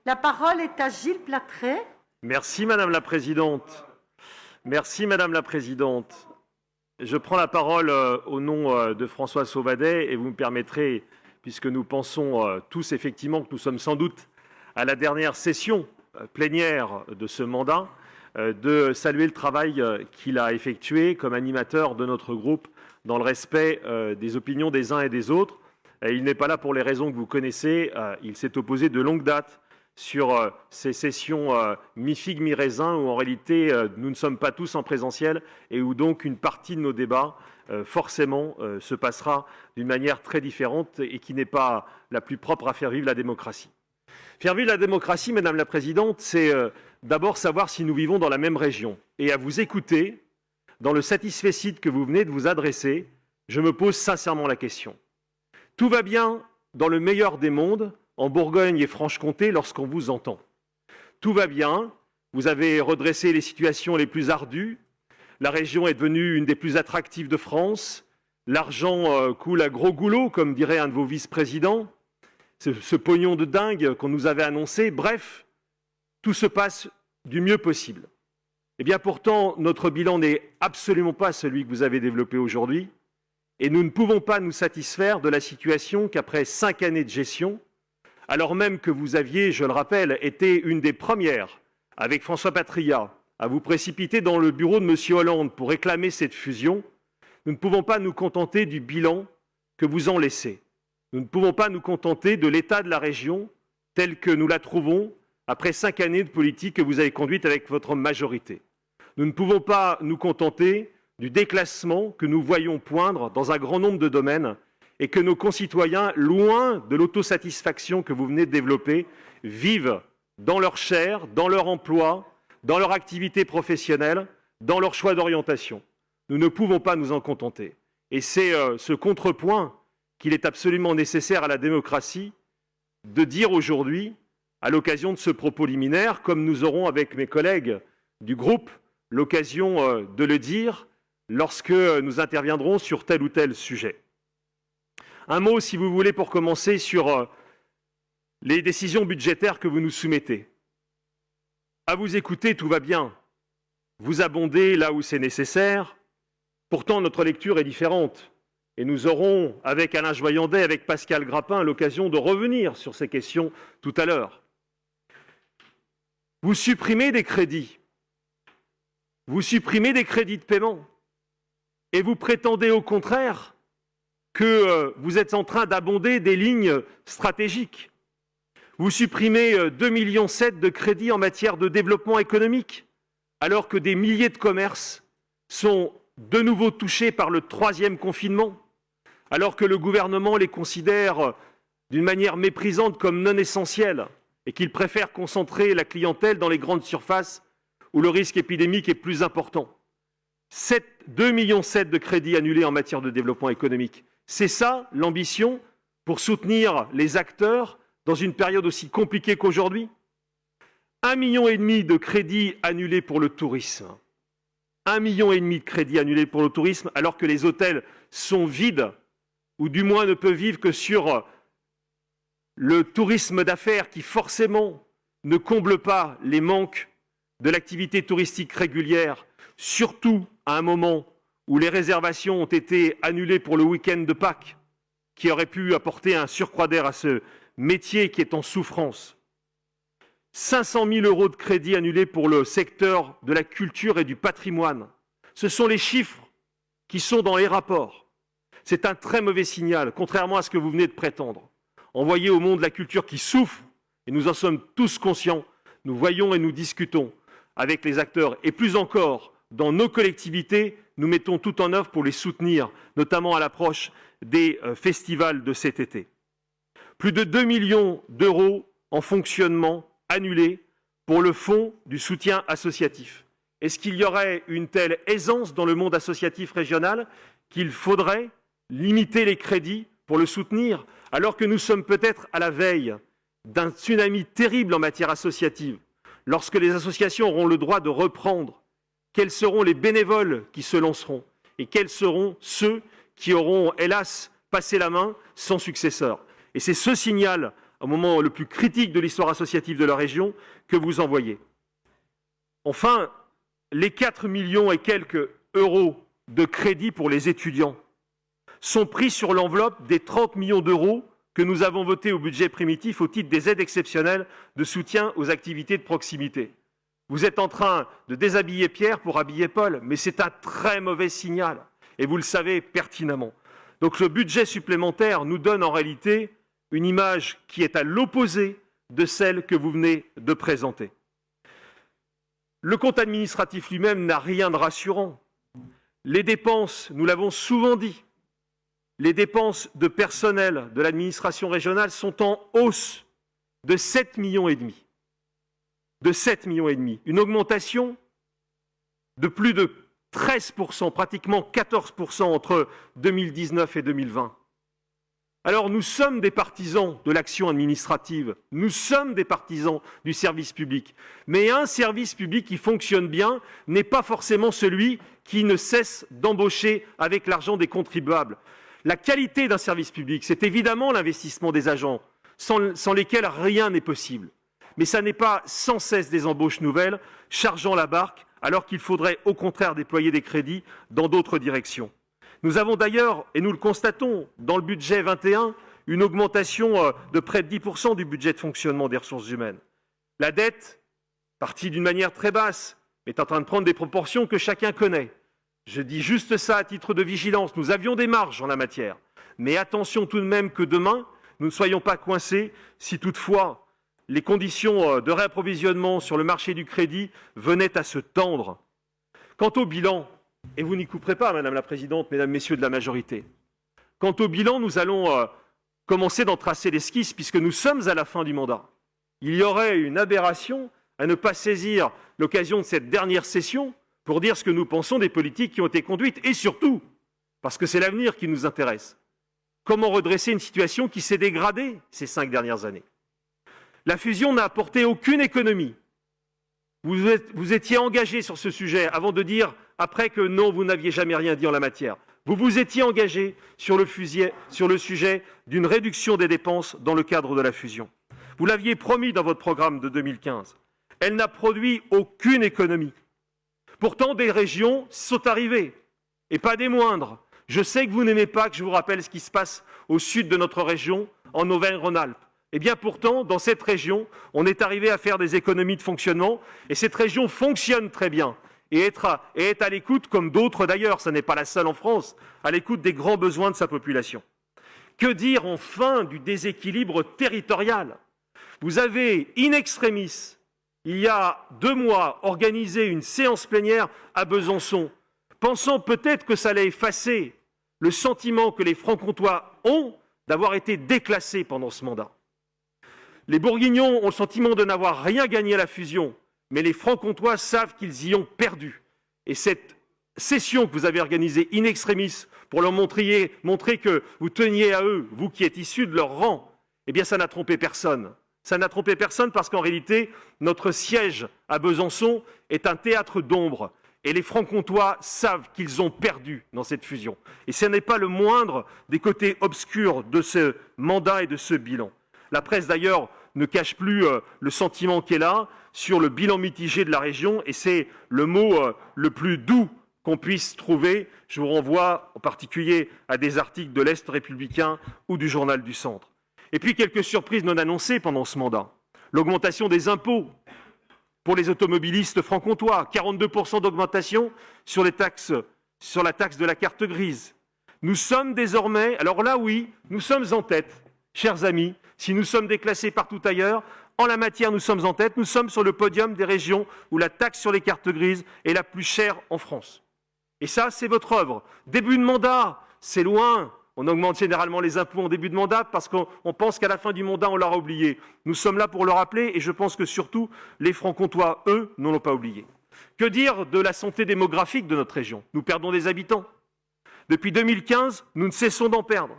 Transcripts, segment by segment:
La parole est à Gilles Plattret. Merci Madame la Présidente. Merci Madame la Présidente. Je prends la parole au nom de François Sauvadet et vous me permettrez, puisque nous pensons tous effectivement que nous sommes sans doute à la dernière session plénière de ce mandat, de saluer le travail qu'il a effectué comme animateur de notre groupe dans le respect des opinions des uns et des autres. Il n'est pas là pour les raisons que vous connaissez. Il s'est opposé de longue date sur ces sessions mi-figue, mi-raisin, où en réalité nous ne sommes pas tous en présentiel et où donc une partie de nos débats forcément se passera d'une manière très différente et qui n'est pas la plus propre à faire vivre la démocratie. Faire vivre la démocratie, Madame la Présidente, c'est d'abord savoir si nous vivons dans la même région. Et à vous écouter, dans le satisfecit que vous venez de vous adresser, je me pose sincèrement la question. Tout va bien dans le meilleur des mondes, en Bourgogne et Franche-Comté, lorsqu'on vous entend. Tout va bien, vous avez redressé les situations les plus ardues, la région est devenue une des plus attractives de France, l'argent coule à gros goulot, comme dirait un de vos vice-présidents, ce pognon de dingue qu'on nous avait annoncé, bref, tout se passe du mieux possible. Eh bien pourtant, notre bilan n'est absolument pas celui que vous avez développé aujourd'hui, et nous ne pouvons pas nous satisfaire de la situation qu'après 5 années de gestion, alors même que vous aviez, je le rappelle, été une des premières, avec François Patriat, à vous précipiter dans le bureau de M. Hollande pour réclamer cette fusion, nous ne pouvons pas nous contenter du bilan que vous en laissez. Nous ne pouvons pas nous contenter de l'état de la région tel que nous la trouvons après 5 années de politique que vous avez conduite avec votre majorité. Nous ne pouvons pas nous contenter du déclassement que nous voyons poindre dans un grand nombre de domaines et que nos concitoyens, loin de l'autosatisfaction que vous venez de développer, vivent dans leur chair, dans leur emploi, dans leur activité professionnelle, dans leur choix d'orientation. Nous ne pouvons pas nous en contenter. Et c'est ce contrepoint qu'il est absolument nécessaire à la démocratie de dire aujourd'hui, à l'occasion de ce propos liminaire, comme nous aurons avec mes collègues du groupe l'occasion de le dire lorsque nous interviendrons sur tel ou tel sujet. Un mot, si vous voulez, pour commencer, sur les décisions budgétaires que vous nous soumettez. À vous écouter, tout va bien. Vous abondez là où c'est nécessaire. Pourtant, notre lecture est différente. Et nous aurons, avec Alain Joyandet, avec Pascal Grappin, l'occasion de revenir sur ces questions tout à l'heure. Vous supprimez des crédits. Vous supprimez des crédits de paiement. Et vous prétendez au contraire que vous êtes en train d'abonder des lignes stratégiques. Vous supprimez 2,7 millions de crédits en matière de développement économique, alors que des milliers de commerces sont de nouveau touchés par le 3e confinement, alors que le gouvernement les considère d'une manière méprisante comme non essentiels et qu'il préfère concentrer la clientèle dans les grandes surfaces où le risque épidémique est plus important. 2,7 millions de crédits annulés en matière de développement économique. C'est ça l'ambition pour soutenir les acteurs dans une période aussi compliquée qu'aujourd'hui? 1,5 million de crédits annulés pour le tourisme. 1,5 million de crédits annulés pour le tourisme alors que les hôtels sont vides ou du moins ne peuvent vivre que sur le tourisme d'affaires qui forcément ne comble pas les manques de l'activité touristique régulière, surtout à un moment où les réservations ont été annulées pour le week-end de Pâques, qui aurait pu apporter un surcroît d'air à ce métier qui est en souffrance. 500 000 € de crédits annulés pour le secteur de la culture et du patrimoine. Ce sont les chiffres qui sont dans les rapports. C'est un très mauvais signal, contrairement à ce que vous venez de prétendre. Envoyé au monde de la culture qui souffre, et nous en sommes tous conscients, nous voyons et nous discutons avec les acteurs, et plus encore, dans nos collectivités, nous mettons tout en œuvre pour les soutenir, notamment à l'approche des festivals de cet été. Plus de 2 millions d'euros en fonctionnement annulés pour le fonds du soutien associatif. Est-ce qu'il y aurait une telle aisance dans le monde associatif régional qu'il faudrait limiter les crédits pour le soutenir, alors que nous sommes peut-être à la veille d'un tsunami terrible en matière associative? Lorsque les associations auront le droit de reprendre, quels seront les bénévoles qui se lanceront et quels seront ceux qui auront, hélas, passé la main sans successeur? Et c'est ce signal au moment le plus critique de l'histoire associative de la région, que vous envoyez. Enfin, les 4 millions et quelques euros de crédit pour les étudiants sont pris sur l'enveloppe des 30 millions d'euros que nous avons votés au budget primitif au titre des aides exceptionnelles de soutien aux activités de proximité. Vous êtes en train de déshabiller Pierre pour habiller Paul, mais c'est un très mauvais signal, et vous le savez pertinemment. Donc le budget supplémentaire nous donne en réalité une image qui est à l'opposé de celle que vous venez de présenter. Le compte administratif lui-même n'a rien de rassurant. Les dépenses, nous l'avons souvent dit, les dépenses de personnel de l'administration régionale sont en hausse de 7,5 millions. De 7,5 millions. Une augmentation de plus de 13%, pratiquement 14% entre 2019 et 2020. Alors nous sommes des partisans de l'action administrative, nous sommes des partisans du service public. Mais un service public qui fonctionne bien n'est pas forcément celui qui ne cesse d'embaucher avec l'argent des contribuables. La qualité d'un service public, c'est évidemment l'investissement des agents, sans lesquels rien n'est possible. Mais ça n'est pas sans cesse des embauches nouvelles, chargeant la barque, alors qu'il faudrait au contraire déployer des crédits dans d'autres directions. Nous avons d'ailleurs, et nous le constatons, dans le budget 21, une augmentation de près de 10% du budget de fonctionnement des ressources humaines. La dette, partie d'une manière très basse, est en train de prendre des proportions que chacun connaît. Je dis juste ça à titre de vigilance. Nous avions des marges en la matière. Mais attention tout de même que demain, nous ne soyons pas coincés si toutefois les conditions de réapprovisionnement sur le marché du crédit venaient à se tendre. Quant au bilan, et vous n'y couperez pas, Madame la Présidente, Mesdames, Messieurs de la majorité, quant au bilan, nous allons commencer d'en tracer l'esquisse puisque nous sommes à la fin du mandat. Il y aurait une aberration à ne pas saisir l'occasion de cette dernière session pour dire ce que nous pensons des politiques qui ont été conduites et surtout, parce que c'est l'avenir qui nous intéresse, comment redresser une situation qui s'est dégradée ces 5 dernières années. La fusion n'a apporté aucune économie. Vous étiez engagé sur ce sujet avant de dire après que non, vous n'aviez jamais rien dit en la matière. Vous vous étiez engagé sur le sujet d'une réduction des dépenses dans le cadre de la fusion. Vous l'aviez promis dans votre programme de 2015. Elle n'a produit aucune économie. Pourtant, des régions sont arrivées, et pas des moindres. Je sais que vous n'aimez pas que je vous rappelle ce qui se passe au sud de notre région, en Auvergne-Rhône-Alpes. Eh bien pourtant, dans cette région, on est arrivé à faire des économies de fonctionnement, et cette région fonctionne très bien, et est à l'écoute, comme d'autres d'ailleurs, ce n'est pas la seule en France, à l'écoute des grands besoins de sa population. Que dire enfin du déséquilibre territorial? Vous avez, in extremis, il y a 2 mois, organisé une séance plénière à Besançon, pensant peut-être que ça allait effacer le sentiment que les Francs-Comtois ont d'avoir été déclassés pendant ce mandat. Les Bourguignons ont le sentiment de n'avoir rien gagné à la fusion, mais les Francs-Comtois savent qu'ils y ont perdu. Et cette session que vous avez organisée in extremis pour leur montrer que vous teniez à eux, vous qui êtes issus de leur rang, eh bien ça n'a trompé personne. Ça n'a trompé personne parce qu'en réalité, notre siège à Besançon est un théâtre d'ombre. Et les Francs-Comtois savent qu'ils ont perdu dans cette fusion. Et ce n'est pas le moindre des côtés obscurs de ce mandat et de ce bilan. La presse, d'ailleurs, ne cache plus le sentiment qu'elle a sur le bilan mitigé de la région. Et c'est le mot le plus doux qu'on puisse trouver. Je vous renvoie en particulier à des articles de l'Est républicain ou du Journal du Centre. Et puis quelques surprises non annoncées pendant ce mandat. L'augmentation des impôts pour les automobilistes franc-comtois, 42% d'augmentation sur la taxe de la carte grise. Nous sommes désormais, alors là oui, nous sommes en tête, chers amis, si nous sommes déclassés partout ailleurs, en la matière nous sommes en tête, nous sommes sur le podium des régions où la taxe sur les cartes grises est la plus chère en France. Et ça, c'est votre œuvre. Début de mandat, c'est loin. On augmente généralement les impôts en début de mandat parce qu'on pense qu'à la fin du mandat, on l'aura oublié. Nous sommes là pour le rappeler et je pense que surtout, les Francs-Comtois, eux, ne l'ont pas oublié. Que dire de la santé démographique de notre région? Nous perdons des habitants. Depuis 2015, nous ne cessons d'en perdre.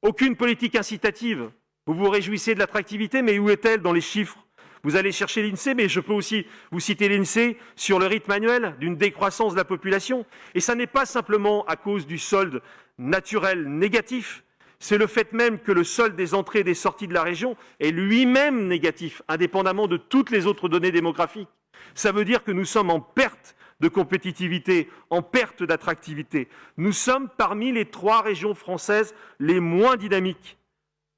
Aucune politique incitative. Vous vous réjouissez de l'attractivité, mais où est-elle dans les chiffres? Vous allez chercher l'INSEE, mais je peux aussi vous citer l'INSEE sur le rythme annuel d'une décroissance de la population. Et ça n'est pas simplement à cause du solde naturel négatif, c'est le fait même que le solde des entrées et des sorties de la région est lui-même négatif, indépendamment de toutes les autres données démographiques. Ça veut dire que nous sommes en perte de compétitivité, en perte d'attractivité. Nous sommes parmi les 3 régions françaises les moins dynamiques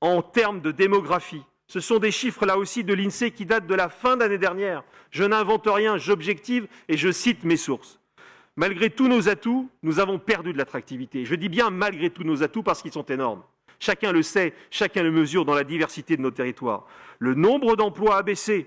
en termes de démographie. Ce sont des chiffres, là aussi, de l'INSEE qui datent de la fin d'année dernière. Je n'invente rien, j'objective et je cite mes sources. Malgré tous nos atouts, nous avons perdu de l'attractivité. Je dis bien malgré tous nos atouts parce qu'ils sont énormes. Chacun le sait, chacun le mesure dans la diversité de nos territoires. Le nombre d'emplois a baissé.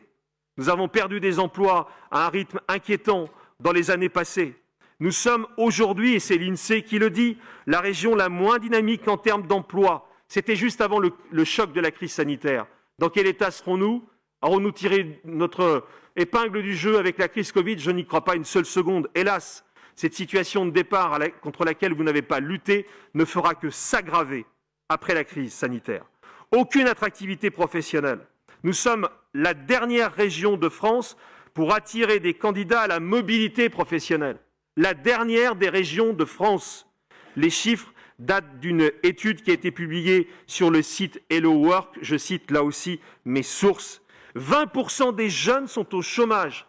Nous avons perdu des emplois à un rythme inquiétant dans les années passées. Nous sommes aujourd'hui, et c'est l'INSEE qui le dit, la région la moins dynamique en termes d'emploi. C'était juste avant le choc de la crise sanitaire. Dans quel état serons-nous? Aurons-nous tiré notre épingle du jeu avec la crise Covid? Je n'y crois pas une seule seconde. Hélas, cette situation de départ contre laquelle vous n'avez pas lutté ne fera que s'aggraver après la crise sanitaire. Aucune attractivité professionnelle. Nous sommes la dernière région de France pour attirer des candidats à la mobilité professionnelle. La dernière des régions de France. Les chiffres datent d'une étude qui a été publiée sur le site Hello Work. Je cite là aussi mes sources. 20% des jeunes sont au chômage.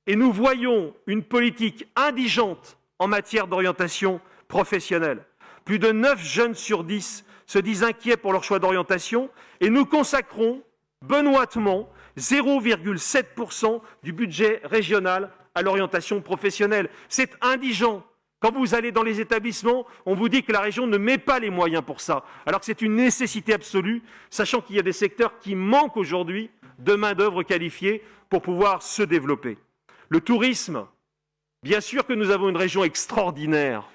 Et nous voyons une politique indigente en matière d'orientation professionnelle. Plus de 9 jeunes sur 10 se disent inquiets pour leur choix d'orientation et nous consacrons benoîtement 0,7% du budget régional à l'orientation professionnelle. C'est indigent. Quand vous allez dans les établissements, on vous dit que la région ne met pas les moyens pour ça, alors que c'est une nécessité absolue, sachant qu'il y a des secteurs qui manquent aujourd'hui de main-d'œuvre qualifiée pour pouvoir se développer. Le tourisme, bien sûr que nous avons une région extraordinaire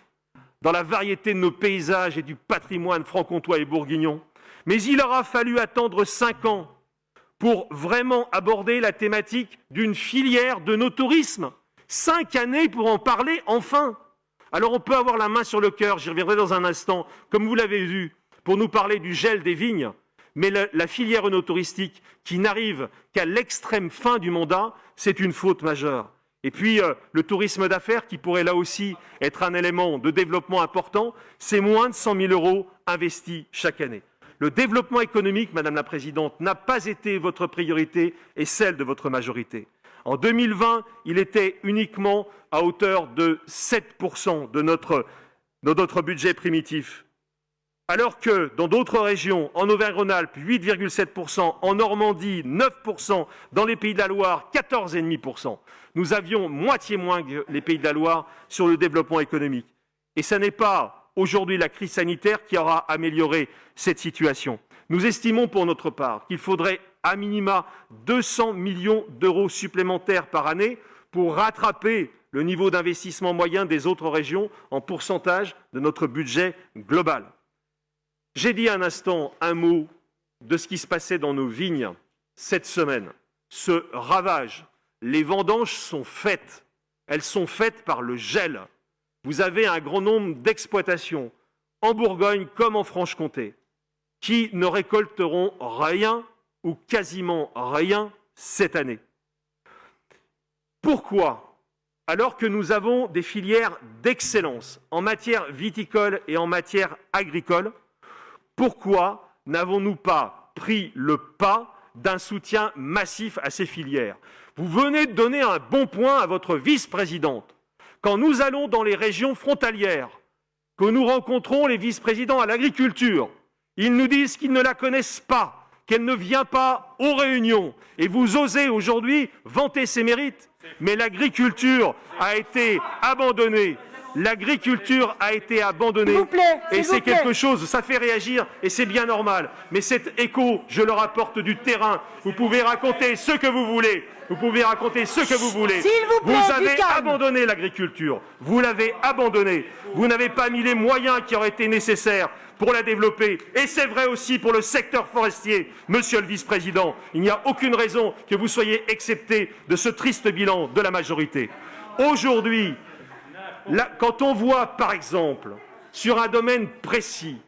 dans la variété de nos paysages et du patrimoine franc-comtois et bourguignon, mais il aura fallu attendre 5 ans pour vraiment aborder la thématique d'une filière de nos tourismes. 5 années pour en parler enfin. Alors on peut avoir la main sur le cœur, j'y reviendrai dans un instant, comme vous l'avez vu, pour nous parler du gel des vignes, mais la filière œnotouristique qui n'arrive qu'à l'extrême fin du mandat, c'est une faute majeure. Et puis le tourisme d'affaires qui pourrait là aussi être un élément de développement important, c'est moins de 100 000 € investis chaque année. Le développement économique, Madame la Présidente, n'a pas été votre priorité et celle de votre majorité. En 2020, il était uniquement à hauteur de 7% de notre budget primitif. Alors que dans d'autres régions, en Auvergne-Rhône-Alpes, 8,7%, en Normandie, 9%, dans les Pays de la Loire, 14,5%. Nous avions moitié moins que les Pays de la Loire sur le développement économique. Et ce n'est pas aujourd'hui la crise sanitaire qui aura amélioré cette situation. Nous estimons pour notre part qu'il faudrait à minima 200 millions d'euros supplémentaires par année pour rattraper le niveau d'investissement moyen des autres régions en pourcentage de notre budget global. J'ai dit un instant un mot de ce qui se passait dans nos vignes cette semaine. Ce ravage, les vendanges sont faites. Elles sont faites par le gel. Vous avez un grand nombre d'exploitations, en Bourgogne comme en Franche-Comté, qui ne récolteront rien ou quasiment rien cette année. Pourquoi? Alors que nous avons des filières d'excellence en matière viticole et en matière agricole, pourquoi n'avons-nous pas pris le pas d'un soutien massif à ces filières? Vous venez de donner un bon point à votre vice-présidente. Quand nous allons dans les régions frontalières, que nous rencontrons les vice-présidents à l'agriculture, ils nous disent qu'ils ne la connaissent pas, qu'elle ne vient pas aux réunions. Et vous osez aujourd'hui vanter ses mérites. Mais l'agriculture a été abandonnée. L'agriculture a été abandonnée. Et c'est quelque chose, ça fait réagir et c'est bien normal. Mais cet écho, je le rapporte du terrain. Vous pouvez raconter ce que vous voulez. Vous pouvez raconter ce que vous voulez. Vous avez abandonné l'agriculture. Vous l'avez abandonnée. Vous n'avez pas mis les moyens qui auraient été nécessaires pour la développer. Et c'est vrai aussi pour le secteur forestier. Monsieur le vice-président, il n'y a aucune raison que vous soyez excepté de ce triste bilan de la majorité. Aujourd'hui, quand on voit, par exemple, sur un domaine précis,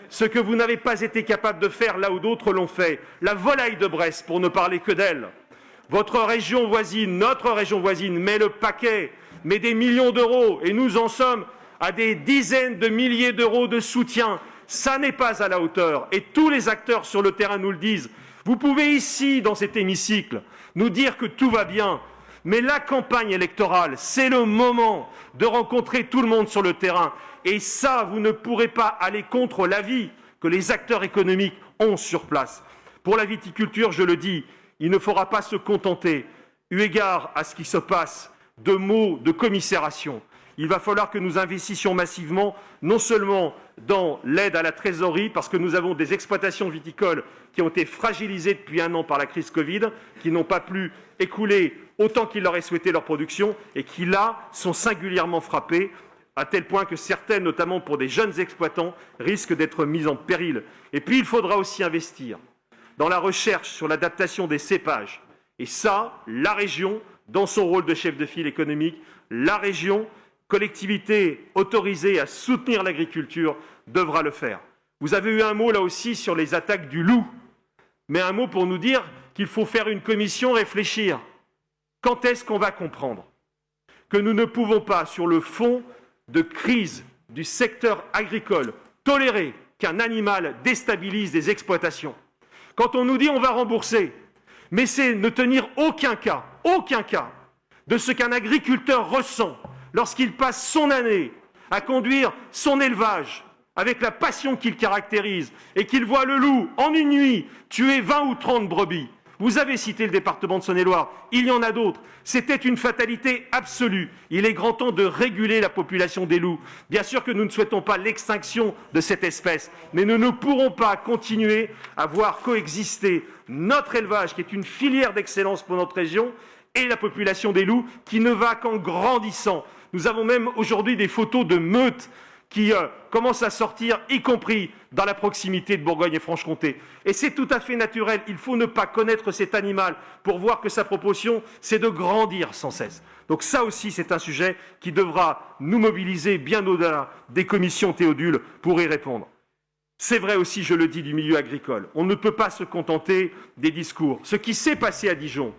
ce que vous n'avez pas été capable de faire là où d'autres l'ont fait, la volaille de Brest, pour ne parler que d'elle, votre région voisine, notre région voisine, met le paquet, met des millions d'euros, et nous en sommes à des dizaines de milliers d'euros de soutien ça n'est pas à la hauteur. Et tous les acteurs sur le terrain nous le disent. Vous pouvez ici, dans cet hémicycle, nous dire que tout va bien. Mais la campagne électorale, c'est le moment de rencontrer tout le monde sur le terrain. Et ça, vous ne pourrez pas aller contre l'avis que les acteurs économiques ont sur place. Pour la viticulture, je le dis, il ne faudra pas se contenter, eu égard à ce qui se passe, de mots de commisération. Il va falloir que nous investissions massivement, non seulement dans l'aide à la trésorerie, parce que nous avons des exploitations viticoles qui ont été fragilisées depuis 1 an par la crise Covid, qui n'ont pas pu écouler autant qu'ils l'auraient souhaité leur production, et qui, là, sont singulièrement frappées, à tel point que certaines, notamment pour des jeunes exploitants, risquent d'être mises en péril. Et puis, il faudra aussi investir dans la recherche sur l'adaptation des cépages. Et ça, la région, dans son rôle de chef de file économique, la région, collectivité autorisée à soutenir l'agriculture, devra le faire. Vous avez eu un mot là aussi sur les attaques du loup, mais un mot pour nous dire qu'il faut faire une commission réfléchir. Quand est-ce qu'on va comprendre que nous ne pouvons pas, sur le fond de crise du secteur agricole, tolérer qu'un animal déstabilise des exploitations? Quand on nous dit on va rembourser, mais c'est ne tenir aucun cas de ce qu'un agriculteur ressent lorsqu'il passe son année à conduire son élevage avec la passion qu'il caractérise et qu'il voit le loup, en une nuit, tuer 20 ou 30 brebis. Vous avez cité le département de Saône-et-Loire, il y en a d'autres. C'était une fatalité absolue. Il est grand temps de réguler la population des loups. Bien sûr que nous ne souhaitons pas l'extinction de cette espèce, mais nous ne pourrons pas continuer à voir coexister notre élevage, qui est une filière d'excellence pour notre région, et la population des loups, qui ne va qu'en grandissant. Nous avons même aujourd'hui des photos de meutes qui commencent à sortir, y compris dans la proximité de Bourgogne et Franche-Comté. Et c'est tout à fait naturel. Il faut ne pas connaître cet animal pour voir que sa proportion, c'est de grandir sans cesse. Donc ça aussi, c'est un sujet qui devra nous mobiliser bien au-delà des commissions Théodule pour y répondre. C'est vrai aussi, je le dis, du milieu agricole. On ne peut pas se contenter des discours. Ce qui s'est passé à Dijon,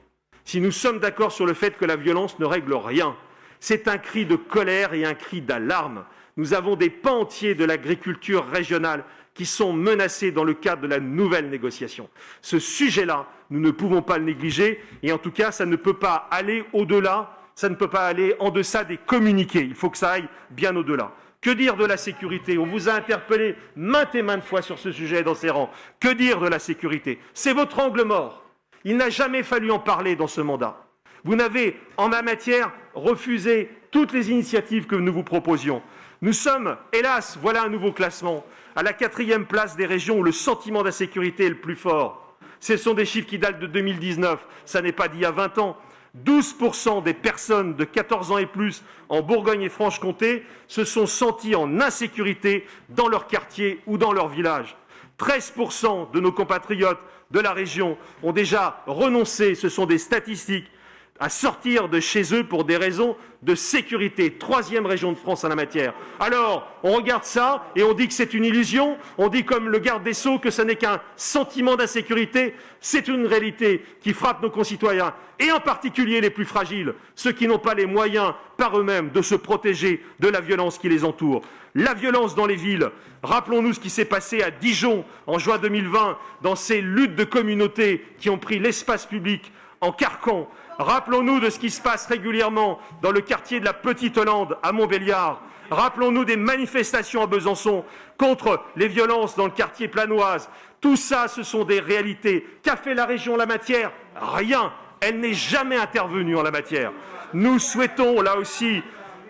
si nous sommes d'accord sur le fait que la violence ne règle rien, c'est un cri de colère et un cri d'alarme. Nous avons des pans entiers de l'agriculture régionale qui sont menacés dans le cadre de la nouvelle négociation. Ce sujet-là, nous ne pouvons pas le négliger et en tout cas, ça ne peut pas aller au-delà, ça ne peut pas aller en deçà des communiqués. Il faut que ça aille bien au-delà. Que dire de la sécurité? On vous a interpellé maintes et maintes fois sur ce sujet dans ces rangs. Que dire de la sécurité? C'est votre angle mort. Il n'a jamais fallu en parler dans ce mandat. Vous n'avez, en ma matière, refusé toutes les initiatives que nous vous proposions. Nous sommes, hélas, voilà un nouveau classement, à la 4e place des régions où le sentiment d'insécurité est le plus fort. Ce sont des chiffres qui datent de 2019, ça n'est pas d'il y a 20 ans. 12% des personnes de 14 ans et plus en Bourgogne et Franche-Comté se sont senties en insécurité dans leur quartier ou dans leur village. 13% de nos compatriotes de la région ont déjà renoncé, ce sont des statistiques, à sortir de chez eux pour des raisons de sécurité. 3e région de France en la matière. Alors, on regarde ça et on dit que c'est une illusion, on dit comme le garde des Sceaux que ce n'est qu'un sentiment d'insécurité. C'est une réalité qui frappe nos concitoyens, et en particulier les plus fragiles, ceux qui n'ont pas les moyens par eux-mêmes de se protéger de la violence qui les entoure. La violence dans les villes, rappelons-nous ce qui s'est passé à Dijon en juin 2020, dans ces luttes de communautés qui ont pris l'espace public en carcan. Rappelons-nous de ce qui se passe régulièrement dans le quartier de la Petite Hollande à Montbéliard. Rappelons-nous des manifestations à Besançon contre les violences dans le quartier Planoise. Tout ça, ce sont des réalités. Qu'a fait la région en la matière? Rien. Elle n'est jamais intervenue en la matière. Nous souhaitons là aussi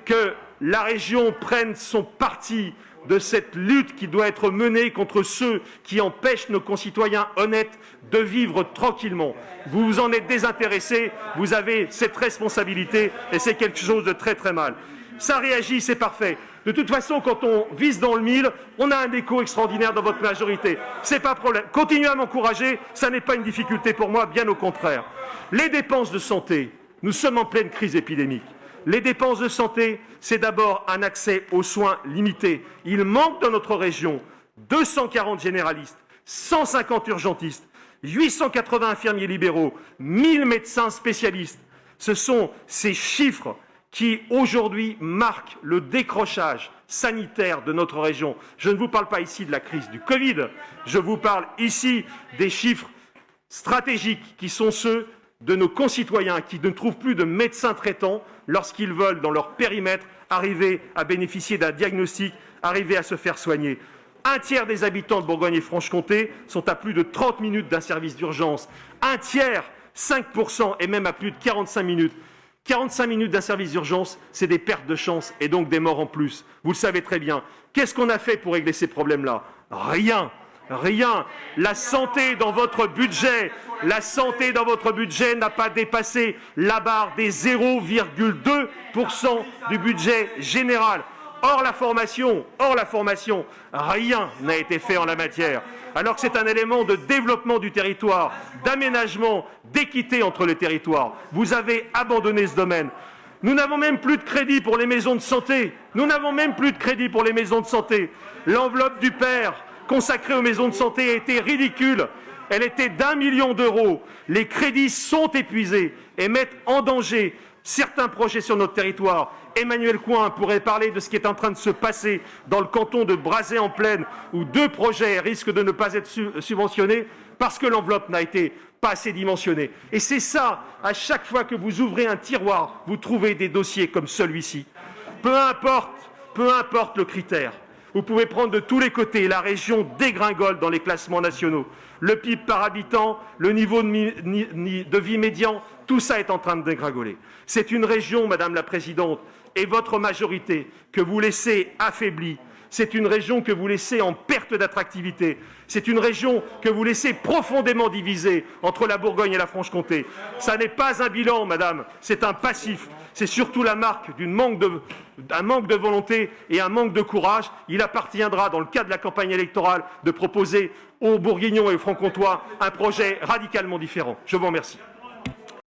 que la région prenne son parti de cette lutte qui doit être menée contre ceux qui empêchent nos concitoyens honnêtes de vivre tranquillement. Vous vous en êtes désintéressés, vous avez cette responsabilité et c'est quelque chose de très très mal. Ça réagit, c'est parfait. De toute façon, quand on vise dans le mille, on a un écho extraordinaire dans votre majorité. C'est pas problème. Continuez à m'encourager, ça n'est pas une difficulté pour moi, bien au contraire. Les dépenses de santé, nous sommes en pleine crise épidémique. Les dépenses de santé, c'est d'abord un accès aux soins limité. Il manque dans notre région 240 généralistes, 150 urgentistes, 880 infirmiers libéraux, 1000 médecins spécialistes. Ce sont ces chiffres qui aujourd'hui marque le décrochage sanitaire de notre région. Je ne vous parle pas ici de la crise du Covid, je vous parle ici des chiffres stratégiques qui sont ceux de nos concitoyens qui ne trouvent plus de médecins traitants lorsqu'ils veulent, dans leur périmètre, arriver à bénéficier d'un diagnostic, arriver à se faire soigner. Un tiers des habitants de Bourgogne et Franche-Comté sont à plus de 30 minutes d'un service d'urgence. Un tiers, 5%, est même à plus de 45 minutes. 45 minutes d'un service d'urgence, c'est des pertes de chance et donc des morts en plus. Vous le savez très bien. Qu'est-ce qu'on a fait pour régler ces problèmes-là? Rien. Rien. La santé dans votre budget n'a pas dépassé la barre des 0,2% du budget général. Or la formation, rien n'a été fait en la matière. Alors que c'est un élément de développement du territoire, d'aménagement, d'équité entre les territoires. Vous avez abandonné ce domaine. Nous n'avons même plus de crédit pour les maisons de santé. L'enveloppe du père consacrée aux maisons de santé a été ridicule. Elle était d'1 million d'euros. Les crédits sont épuisés et mettent en danger certains projets sur notre territoire. Emmanuel Coin pourrait parler de ce qui est en train de se passer dans le canton de Brazé-en-Plaine, où 2 projets risquent de ne pas être subventionnés parce que l'enveloppe n'a été pas assez dimensionnée. Et c'est ça, à chaque fois que vous ouvrez un tiroir, vous trouvez des dossiers comme celui-ci. Peu importe le critère. Vous pouvez prendre de tous les côtés, la région dégringole dans les classements nationaux. Le PIB par habitant, le niveau de vie médian, tout ça est en train de dégringoler. C'est une région, Madame la Présidente, et votre majorité, que vous laissez affaiblie. C'est une région que vous laissez en perte d'attractivité. C'est une région que vous laissez profondément divisée entre la Bourgogne et la Franche-Comté. Ça n'est pas un bilan, Madame, c'est un passif. C'est surtout la marque d'un manque de volonté et un manque de courage. Il appartiendra, dans le cadre de la campagne électorale, de proposer aux Bourguignons et aux Franc-Comtois un projet radicalement différent. Je vous remercie.